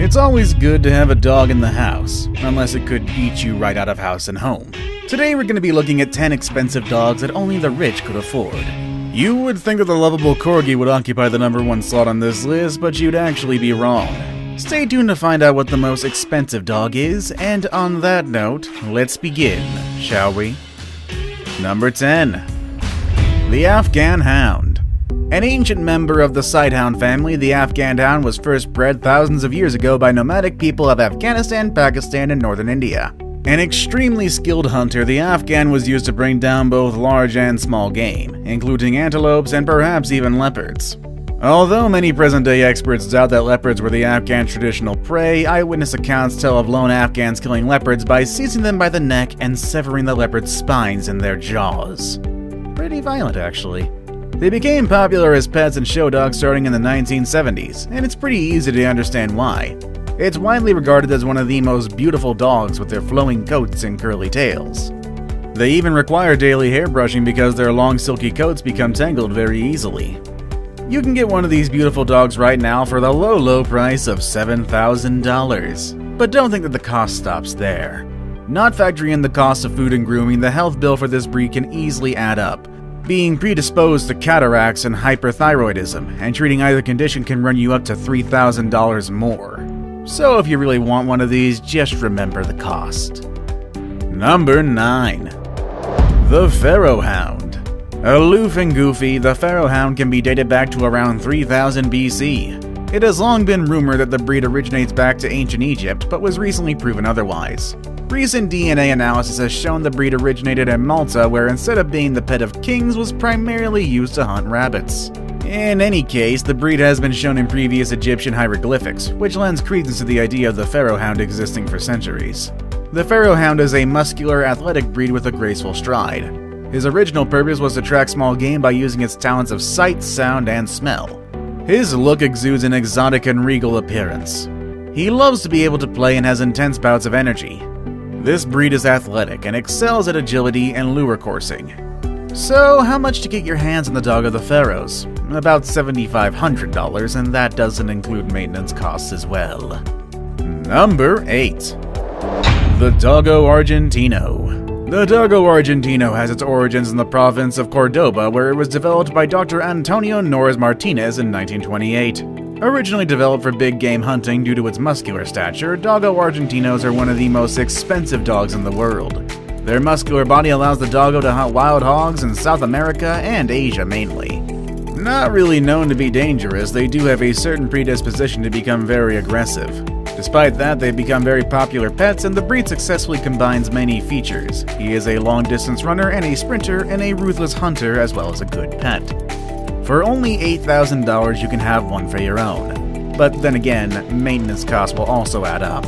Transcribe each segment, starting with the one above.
It's always good to have a dog in the house, unless it could eat you right out of house and home. Today we're going to be looking at 10 expensive dogs that only the rich could afford. You would think that the lovable Corgi would occupy the #1 slot on this list, but you'd actually be wrong. Stay tuned to find out what the most expensive dog is, and on that note, let's begin, shall we? Number 10. The Afghan Hound. An ancient member of the Sighthound family, the Afghan Hound was first bred thousands of years ago by nomadic people of Afghanistan, Pakistan, and northern India. An extremely skilled hunter, the Afghan was used to bring down both large and small game, including antelopes and perhaps even leopards. Although many present-day experts doubt that leopards were the Afghan traditional prey, eyewitness accounts tell of lone Afghans killing leopards by seizing them by the neck and severing the leopard's spines in their jaws. Pretty violent, actually. They became popular as pets and show dogs starting in the 1970s, and it's pretty easy to understand why. It's widely regarded as one of the most beautiful dogs with their flowing coats and curly tails. They even require daily hair brushing because their long silky coats become tangled very easily. You can get one of these beautiful dogs right now for the low price of $7,000. But don't think that the cost stops there. Not factoring in the cost of food and grooming, the health bill for this breed can easily add up. Being predisposed to cataracts and hyperthyroidism, and treating either condition can run you up to $3,000 more. So if you really want one of these, just remember the cost. Number 9. The Pharaoh Hound. Aloof and goofy, the Pharaoh Hound can be dated back to around 3000 BC. It has long been rumored that the breed originates back to ancient Egypt, but was recently proven otherwise. Recent DNA analysis has shown the breed originated in Malta, where instead of being the pet of kings, was primarily used to hunt rabbits. In any case, the breed has been shown in previous Egyptian hieroglyphics, which lends credence to the idea of the Pharaoh Hound existing for centuries. The Pharaoh Hound is a muscular, athletic breed with a graceful stride. His original purpose was to track small game by using its talents of sight, sound, and smell. His look exudes an exotic and regal appearance. He loves to be able to play and has intense bouts of energy. This breed is athletic and excels at agility and lure coursing. So, how much to get your hands on the dog of the Pharaohs? About $7,500, and that doesn't include maintenance costs as well. Number 8. The Dogo Argentino. The Dogo Argentino has its origins in the province of Cordoba, where it was developed by Dr. Antonio Norris Martinez in 1928. Originally developed for big game hunting due to its muscular stature, Dogo Argentinos are one of the most expensive dogs in the world. Their muscular body allows the doggo to hunt wild hogs in South America and Asia mainly. Not really known to be dangerous, they do have a certain predisposition to become very aggressive. Despite that, they've become very popular pets, and the breed successfully combines many features. He is a long-distance runner and a sprinter, and a ruthless hunter as well as a good pet. For only $8,000 you can have one for your own. But then again, maintenance costs will also add up.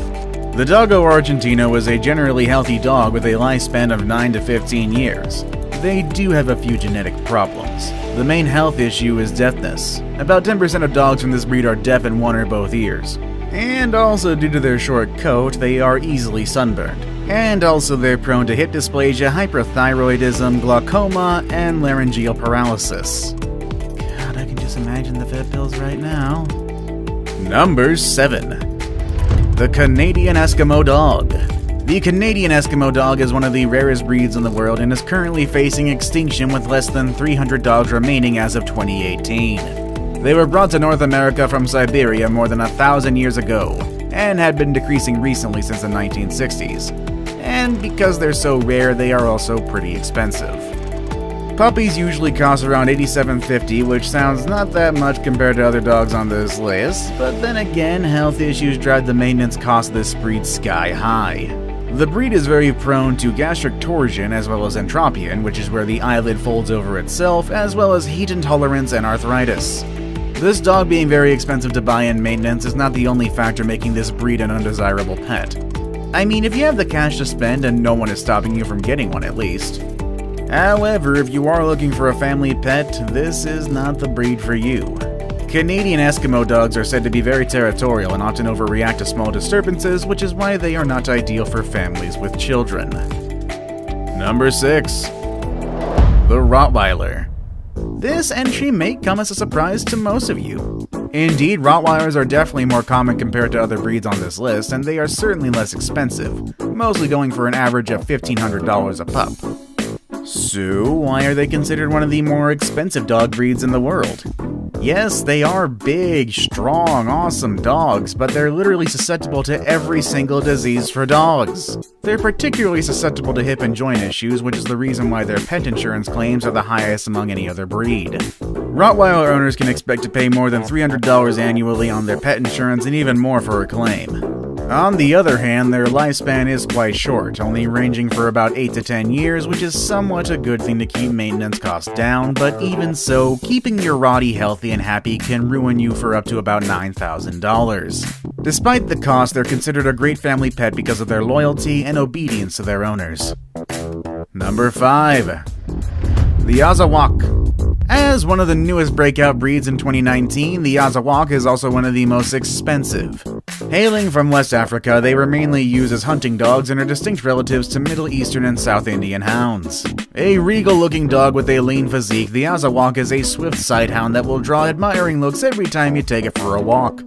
The Dogo Argentino is a generally healthy dog with a lifespan of 9 to 15 years. They do have a few genetic problems. The main health issue is deafness. About 10% of dogs from this breed are deaf in one or both ears. And also due to their short coat, they are easily sunburned. And also they're prone to hip dysplasia, hyperthyroidism, glaucoma, and laryngeal paralysis. I can just imagine the vet bills right now. Number 7. The Canadian Eskimo Dog. The Canadian Eskimo Dog is one of the rarest breeds in the world and is currently facing extinction with less than 300 dogs remaining as of 2018. They were brought to North America from Siberia more than 1,000 years ago, and had been decreasing recently since the 1960s. And because they're so rare, they are also pretty expensive. Puppies usually cost around $87.50, which sounds not that much compared to other dogs on this list, but then again, health issues drive the maintenance cost of this breed sky high. The breed is very prone to gastric torsion as well as entropion, which is where the eyelid folds over itself, as well as heat intolerance and arthritis. This dog being very expensive to buy and maintenance is not the only factor making this breed an undesirable pet. I mean, if you have the cash to spend and no one is stopping you from getting one at least. However, if you are looking for a family pet, this is not the breed for you. Canadian Eskimo dogs are said to be very territorial and often overreact to small disturbances, which is why they are not ideal for families with children. Number 6. The Rottweiler. This entry may come as a surprise to most of you. Indeed, Rottweilers are definitely more common compared to other breeds on this list, and they are certainly less expensive, mostly going for an average of $1,500 a pup. So, why are they considered one of the more expensive dog breeds in the world? Yes, they are big, strong, awesome dogs, but they're literally susceptible to every single disease for dogs. They're particularly susceptible to hip and joint issues, which is the reason why their pet insurance claims are the highest among any other breed. Rottweiler owners can expect to pay more than $300 annually on their pet insurance and even more for a claim. On the other hand, their lifespan is quite short, only ranging for about 8 to 10 years, which is somewhat a good thing to keep maintenance costs down, but even so, keeping your Rottie healthy and happy can ruin you for up to about $9,000. Despite the cost, they're considered a great family pet because of their loyalty and obedience to their owners. Number 5. The Azawak. As one of the newest breakout breeds in 2019, the Azawak is also one of the most expensive. Hailing from West Africa, they were mainly used as hunting dogs and are distinct relatives to Middle Eastern and South Indian hounds. A regal-looking dog with a lean physique, the Azawak is a swift sighthound that will draw admiring looks every time you take it for a walk.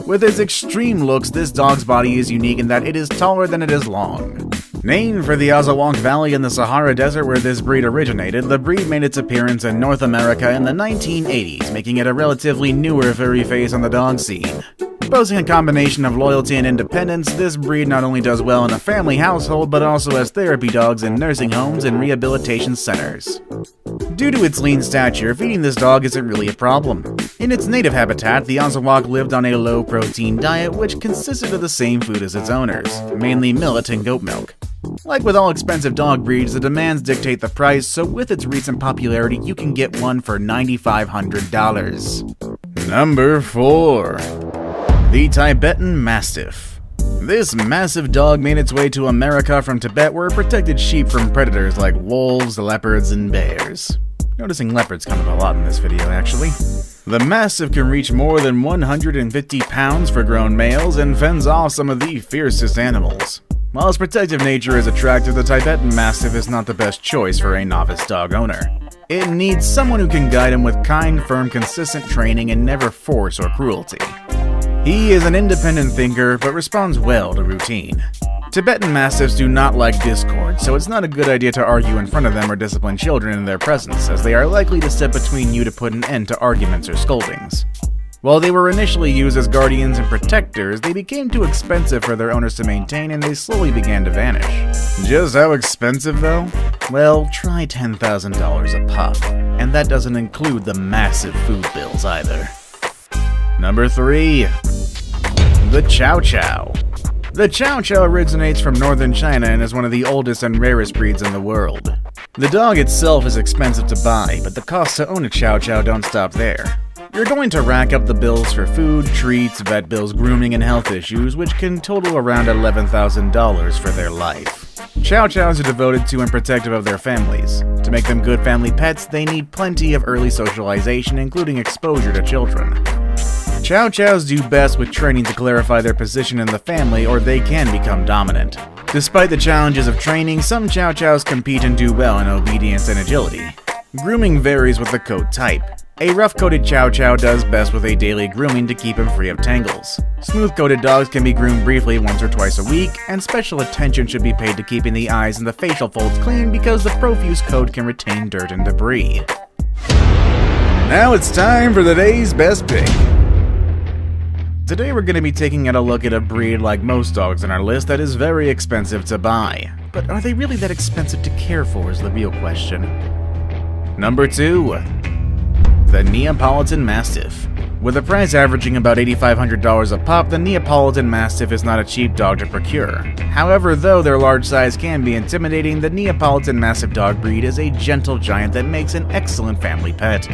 With its extreme looks, this dog's body is unique in that it is taller than it is long. Named for the Azawak Valley in the Sahara Desert where this breed originated, the breed made its appearance in North America in the 1980s, making it a relatively newer furry face on the dog scene. Boasting a combination of loyalty and independence, this breed not only does well in a family household, but also as therapy dogs in nursing homes and rehabilitation centers. Due to its lean stature, feeding this dog isn't really a problem. In its native habitat, the Azawak lived on a low-protein diet which consisted of the same food as its owners, mainly millet and goat milk. Like with all expensive dog breeds, the demands dictate the price, so with its recent popularity, you can get one for $9,500. Number 4. The Tibetan Mastiff. This massive dog made its way to America from Tibet where it protected sheep from predators like wolves, leopards, and bears. Noticing leopards come up a lot in this video, actually. The Mastiff can reach more than 150 pounds for grown males and fends off some of the fiercest animals. While its protective nature is attractive, the Tibetan Mastiff is not the best choice for a novice dog owner. It needs someone who can guide him with kind, firm, consistent training and never force or cruelty. He is an independent thinker, but responds well to routine. Tibetan Mastiffs do not like discord, so it's not a good idea to argue in front of them or discipline children in their presence, as they are likely to step between you to put an end to arguments or scoldings. While they were initially used as guardians and protectors, they became too expensive for their owners to maintain and they slowly began to vanish. Just how expensive though? Well, try $10,000 a pup, and that doesn't include the massive food bills either. Number 3. The Chow Chow. The Chow Chow originates from northern China and is one of the oldest and rarest breeds in the world. The dog itself is expensive to buy, but the costs to own a Chow Chow don't stop there. You're going to rack up the bills for food, treats, vet bills, grooming, and health issues, which can total around $11,000 for their life. Chow Chows are devoted to and protective of their families. To make them good family pets, they need plenty of early socialization, including exposure to children. Chow Chows do best with training to clarify their position in the family, or they can become dominant. Despite the challenges of training, some Chow Chows compete and do well in obedience and agility. Grooming varies with the coat type. A rough-coated Chow Chow does best with a daily grooming to keep him free of tangles. Smooth-coated dogs can be groomed briefly once or twice a week, and special attention should be paid to keeping the eyes and the facial folds clean because the profuse coat can retain dirt and debris. Now it's time for the day's best pick. Today we're going to be taking a look at a breed like most dogs on our list that is very expensive to buy. But are they really that expensive to care for is the real question. Number 2. The Neapolitan Mastiff. With a price averaging about $8,500 a pup, the Neapolitan Mastiff is not a cheap dog to procure. However, though their large size can be intimidating, the Neapolitan Mastiff dog breed is a gentle giant that makes an excellent family pet.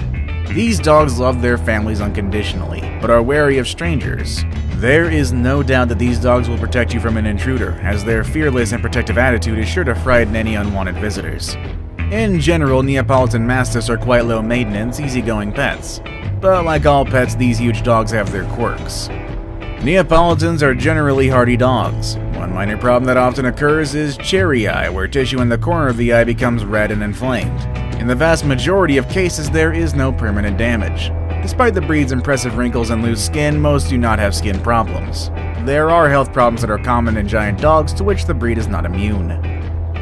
These dogs love their families unconditionally, but are wary of strangers. There is no doubt that these dogs will protect you from an intruder, as their fearless and protective attitude is sure to frighten any unwanted visitors. In general, Neapolitan Mastiffs are quite low maintenance, easygoing pets. But like all pets, these huge dogs have their quirks. Neapolitans are generally hardy dogs. One minor problem that often occurs is cherry eye, where tissue in the corner of the eye becomes red and inflamed. In the vast majority of cases, there is no permanent damage. Despite the breed's impressive wrinkles and loose skin, most do not have skin problems. There are health problems that are common in giant dogs to which the breed is not immune.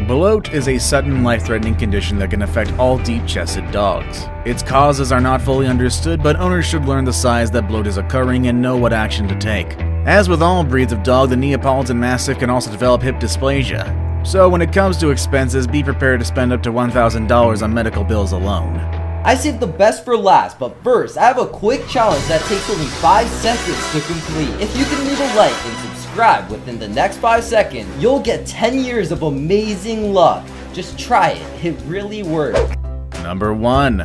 Bloat is a sudden, life-threatening condition that can affect all deep-chested dogs. Its causes are not fully understood, but owners should learn the signs that bloat is occurring and know what action to take. As with all breeds of dog, the Neapolitan Mastiff can also develop hip dysplasia. So when it comes to expenses, be prepared to spend up to $1,000 on medical bills alone. I saved the best for last, but first, I have a quick challenge that takes only 5 seconds to complete. If you can leave a like and subscribe within the next 5 seconds, you'll get 10 years of amazing luck. Just try it, it really works. Number 1.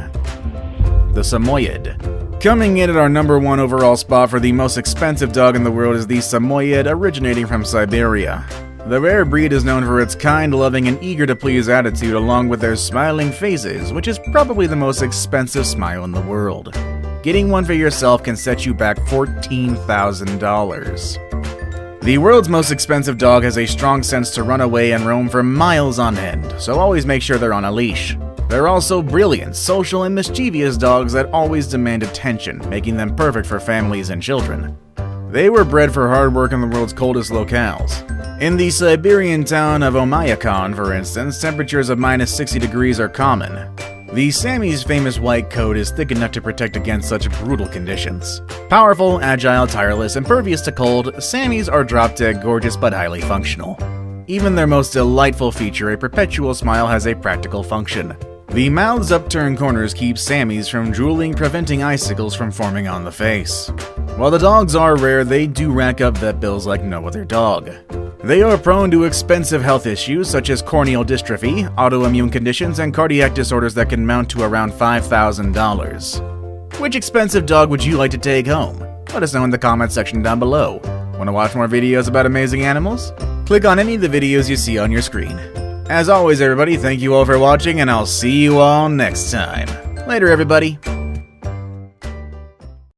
The Samoyed. Coming in at our number 1 overall spot for the most expensive dog in the world is the Samoyed, originating from Siberia. The rare breed is known for its kind, loving, and eager-to-please attitude along with their smiling faces, which is probably the most expensive smile in the world. Getting one for yourself can set you back $14,000. The world's most expensive dog has a strong sense to run away and roam for miles on end, so always make sure they're on a leash. They're also brilliant, social, and mischievous dogs that always demand attention, making them perfect for families and children. They were bred for hard work in the world's coldest locales. In the Siberian town of Oymyakon, for instance, temperatures of minus 60 degrees are common. The Sammy's famous white coat is thick enough to protect against such brutal conditions. Powerful, agile, tireless, impervious to cold, Sammys are drop-dead gorgeous but highly functional. Even their most delightful feature, a perpetual smile, has a practical function. The mouth's upturned corners keep Sammys from drooling, preventing icicles from forming on the face. While the dogs are rare, they do rack up vet bills like no other dog. They are prone to expensive health issues such as corneal dystrophy, autoimmune conditions, and cardiac disorders that can mount to around $5,000. Which expensive dog would you like to take home? Let us know in the comments section down below. Want to watch more videos about amazing animals? Click on any of the videos you see on your screen. As always, everybody, thank you all for watching, and I'll see you all next time. Later, everybody.